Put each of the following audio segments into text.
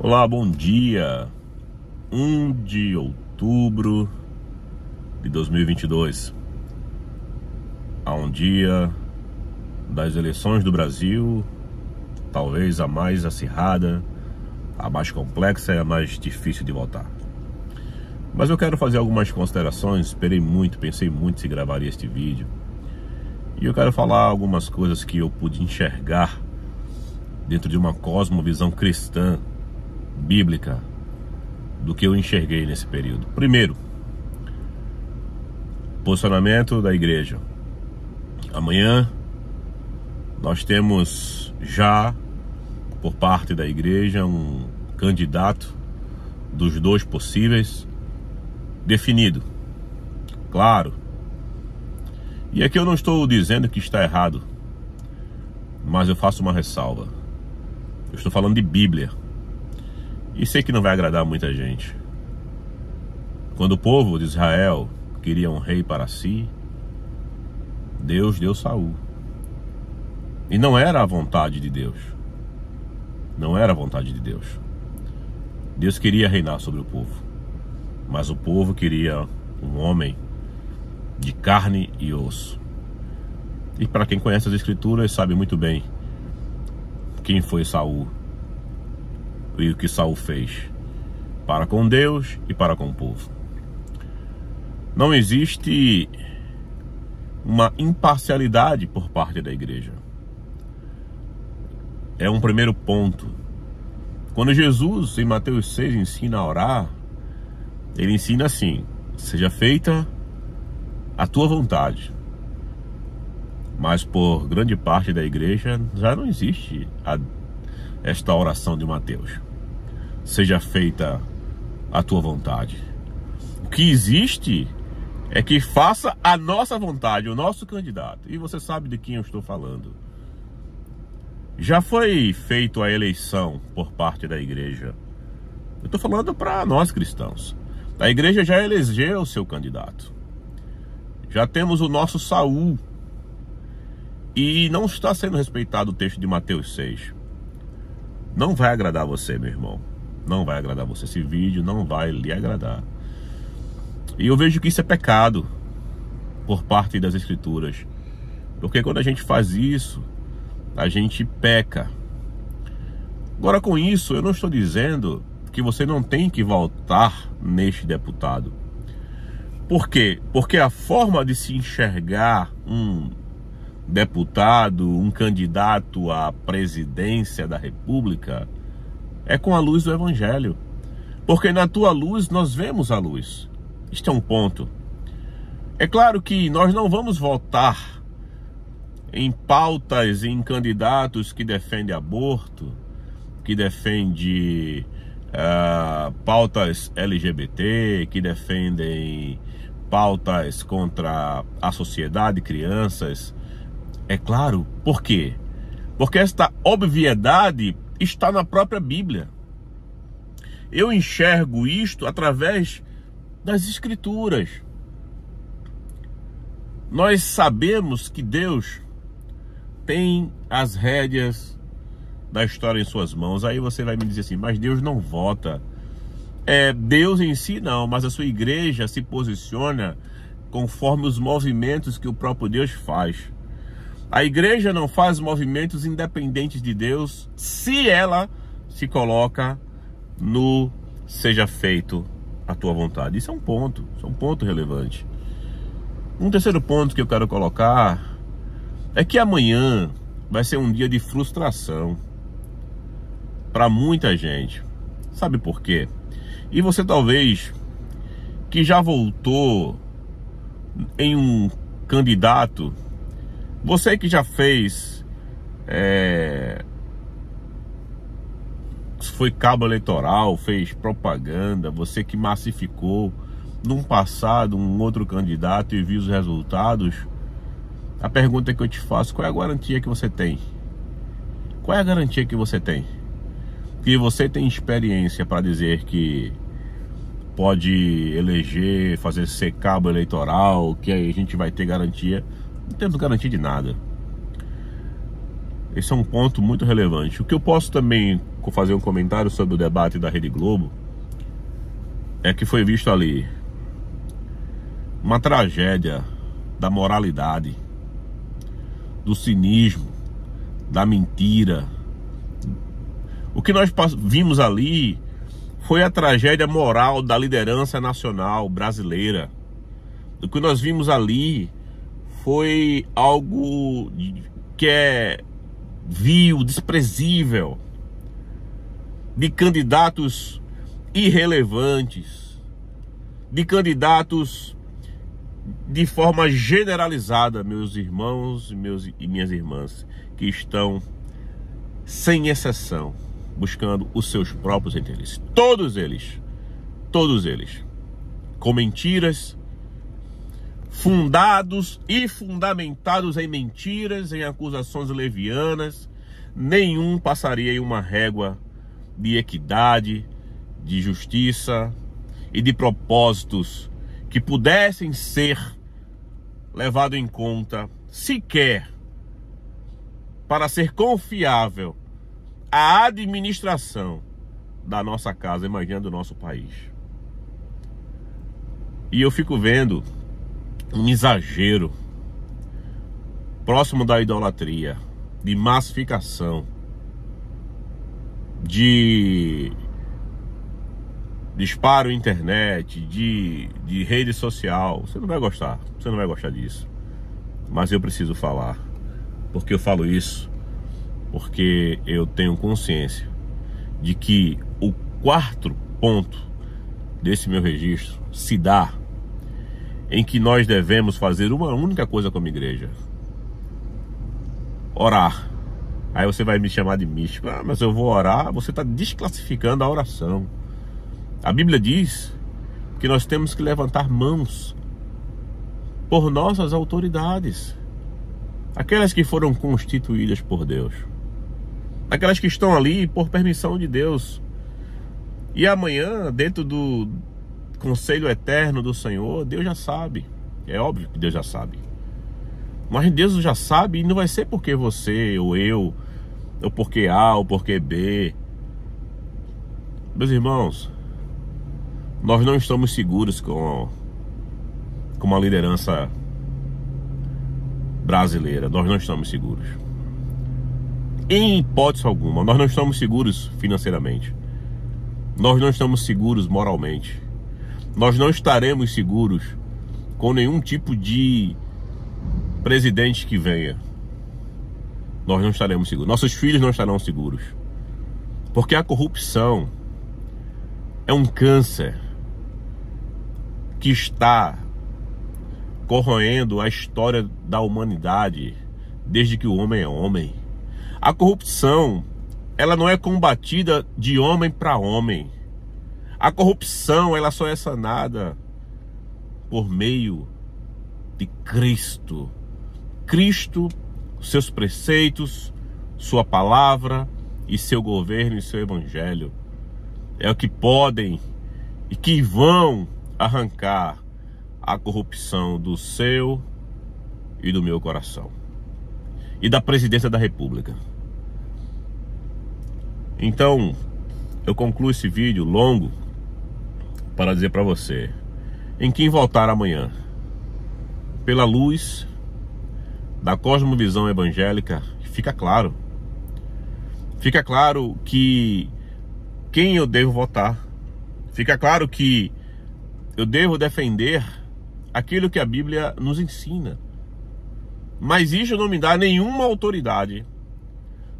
Olá, bom dia. 1 de outubro de 2022. Há um dia das eleições do Brasil, talvez a mais acirrada, a mais complexa e a mais difícil de votar. Mas eu quero fazer algumas considerações. Esperei muito, pensei muito se gravaria este vídeo. E eu quero falar algumas coisas que eu pude enxergar dentro de uma cosmovisão cristã, bíblica, do que eu enxerguei nesse período. Primeiro, posicionamento da igreja. Amanhã nós temos já, por parte da igreja, um candidato dos dois possíveis definido, claro. E aqui eu não estou dizendo que está errado, mas eu faço uma ressalva. Eu estou falando de Bíblia. E sei que não vai agradar muita gente. Quando o povo de Israel queria um rei para si, Deus deu Saul. E não era a vontade de Deus. Não era a vontade de Deus. Deus queria reinar sobre o povo, mas o povo queria um homem de carne e osso. E para quem conhece as Escrituras sabe muito bem quem foi Saul e o que Saul fez para com Deus e para com o povo. Não existe uma imparcialidade por parte da igreja. É um primeiro ponto. Quando Jesus, em Mateus 6, ensina a orar, ele ensina assim: seja feita a tua vontade. Mas por grande parte da igreja já não existe esta oração de Mateus: seja feita a tua vontade. O que existe é que faça a nossa vontade, o nosso candidato. E você sabe de quem eu estou falando. Já foi feita a eleição por parte da igreja. Eu estou falando para nós cristãos. A igreja já elegeu o seu candidato. Já temos o nosso Saul. E não está sendo respeitado o texto de Mateus 6. Não vai agradar você, meu irmão. Não vai agradar você. Esse vídeo não vai lhe agradar. E eu vejo que isso é pecado por parte das Escrituras. Porque quando a gente faz isso, a gente peca. Agora, com isso, eu não estou dizendo que você não tem que votar neste deputado. Por quê? Porque a forma de se enxergar um deputado, um candidato à presidência da República, é com a luz do Evangelho. Porque na tua luz nós vemos a luz. Este é um ponto. É claro que nós não vamos votar em pautas, em candidatos que defendem aborto, que defendem pautas LGBT, que defendem pautas contra a sociedade, crianças. É claro, por quê? Porque esta obviedade está na própria Bíblia. Eu enxergo isto através das Escrituras. Nós sabemos que Deus tem as rédeas da história em suas mãos. Aí você vai me dizer assim: mas Deus não vota. Deus em si não, mas a sua igreja se posiciona conforme os movimentos que o próprio Deus faz. A igreja não faz movimentos independentes de Deus se ela se coloca no seja feito a tua vontade. Isso é um ponto relevante. Um terceiro ponto que eu quero colocar é que amanhã vai ser um dia de frustração para muita gente. Sabe por quê? E você talvez que já votou em um candidato, você que já fez foi cabo eleitoral, fez propaganda, você que massificou num passado um outro candidato e viu os resultados, a pergunta que eu te faço: qual é a garantia que você tem? Qual é a garantia que você tem? Que você tem experiência para dizer que pode eleger, ser cabo eleitoral, que aí a gente vai ter garantia? Não temos garantia de nada. Esse é um ponto muito relevante. O que eu posso também fazer um comentário sobre o debate da Rede Globo é que foi visto ali uma tragédia da moralidade, do cinismo, da mentira. O que nós vimos ali foi a tragédia moral da liderança nacional brasileira. O que nós vimos ali foi algo que é vil, desprezível, de candidatos irrelevantes, de candidatos de forma generalizada, meus irmãos e minhas irmãs, que estão, sem exceção, buscando os seus próprios interesses. Todos eles, com mentiras, fundados e fundamentados em mentiras, em acusações levianas. Nenhum passaria em uma régua de equidade, de justiça e de propósitos que pudessem ser levados em conta sequer para ser confiável a administração da nossa casa, imagina, do nosso país. E eu fico vendo um exagero próximo da idolatria, de massificação, de disparo internet, de rede social. Você não vai gostar disso. Mas eu preciso falar. Porque eu falo isso porque eu tenho consciência de que o quarto ponto desse meu registro se dá em que nós devemos fazer uma única coisa como igreja: orar. Aí você vai me chamar de místico. Ah, mas eu vou orar. Você está desclassificando a oração. A Bíblia diz que nós temos que levantar mãos por nossas autoridades, aquelas que foram constituídas por Deus, aquelas que estão ali por permissão de Deus. E amanhã, dentro do conselho eterno do Senhor, Deus já sabe. É óbvio que Deus já sabe. Mas Deus já sabe, e não vai ser porque você ou eu, ou porque A ou porque B. Meus irmãos, nós não estamos seguros com uma liderança brasileira. Nós não estamos seguros. Em hipótese alguma, nós não estamos seguros financeiramente. Nós não estamos seguros moralmente. Nós não estaremos seguros com nenhum tipo de presidente que venha. Nós não estaremos seguros. Nossos filhos não estarão seguros. Porque a corrupção é um câncer que está corroendo a história da humanidade desde que o homem é homem. A corrupção, ela não é combatida de homem para homem. A corrupção, ela só é sanada por meio de Cristo. Cristo, seus preceitos, sua palavra e seu governo e seu evangelho é o que podem e que vão arrancar a corrupção do seu e do meu coração e da presidência da República. Então, eu concluo esse vídeo longo para dizer para você: em quem votar amanhã, pela luz da cosmovisão evangélica, fica claro que quem eu devo votar. Fica claro que eu devo defender aquilo que a Bíblia nos ensina. Mas isso não me dá nenhuma autoridade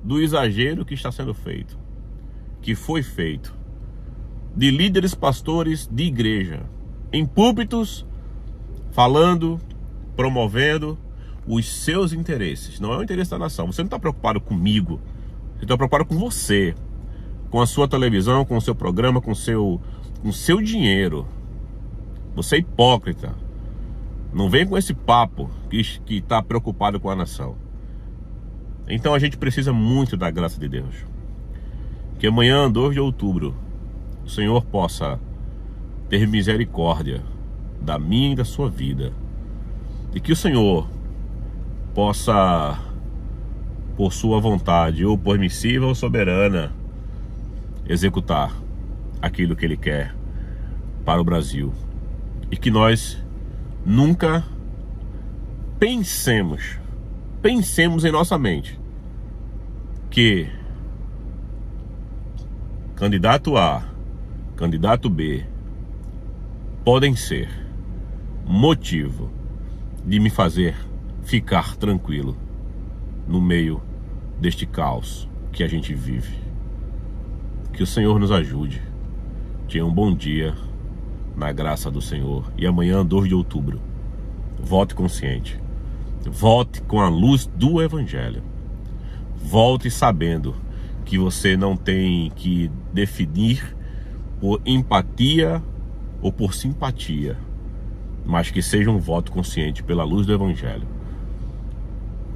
do exagero que está sendo feito, que foi feito, de líderes pastores de igreja, em púlpitos, falando, promovendo os seus interesses. Não é o interesse da nação. Você não está preocupado comigo, você está preocupado com você, com a sua televisão, com o seu programa, com o seu dinheiro. Você é hipócrita. Não vem com esse papo que está preocupado com a nação. Então a gente precisa muito da graça de Deus. Que amanhã, 2 de outubro, o Senhor possa ter misericórdia da minha e da sua vida. E que o Senhor possa por sua vontade, ou permissiva ou soberana, executar aquilo que Ele quer para o Brasil. E que nós nunca pensemos em nossa mente que candidato A, candidato B podem ser motivo de me fazer ficar tranquilo no meio deste caos que a gente vive. Que o Senhor nos ajude. Tenha um bom dia na graça do Senhor. E amanhã, 2 de outubro, vote consciente. Vote com a luz do Evangelho. Volte sabendo que você não tem que definir por empatia ou por simpatia, mas que seja um voto consciente pela luz do Evangelho.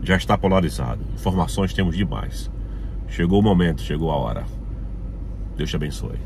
Já está polarizado. Informações temos demais. Chegou o momento, chegou a hora. Deus te abençoe.